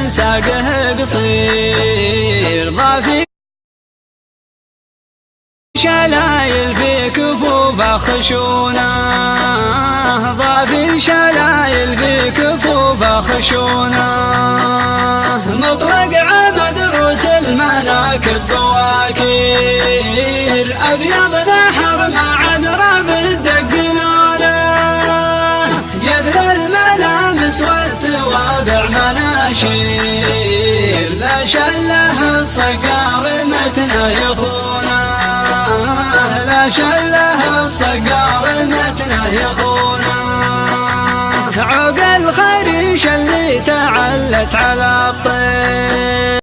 ساقه قصير، ضافي شلايل في كفوفه خشونه، ضافي شلايل في كفوفه خشونه، مطلق عمد روس الملاك الضواكير، أبيض نحر مع عذرة بالدقنانه، جذر الملامس والتوابع مناشير، لا شله الصقار متنا يخونه، لا شله الصقار متنا يخونه، عقل الخريش اللي تعلت على الطيور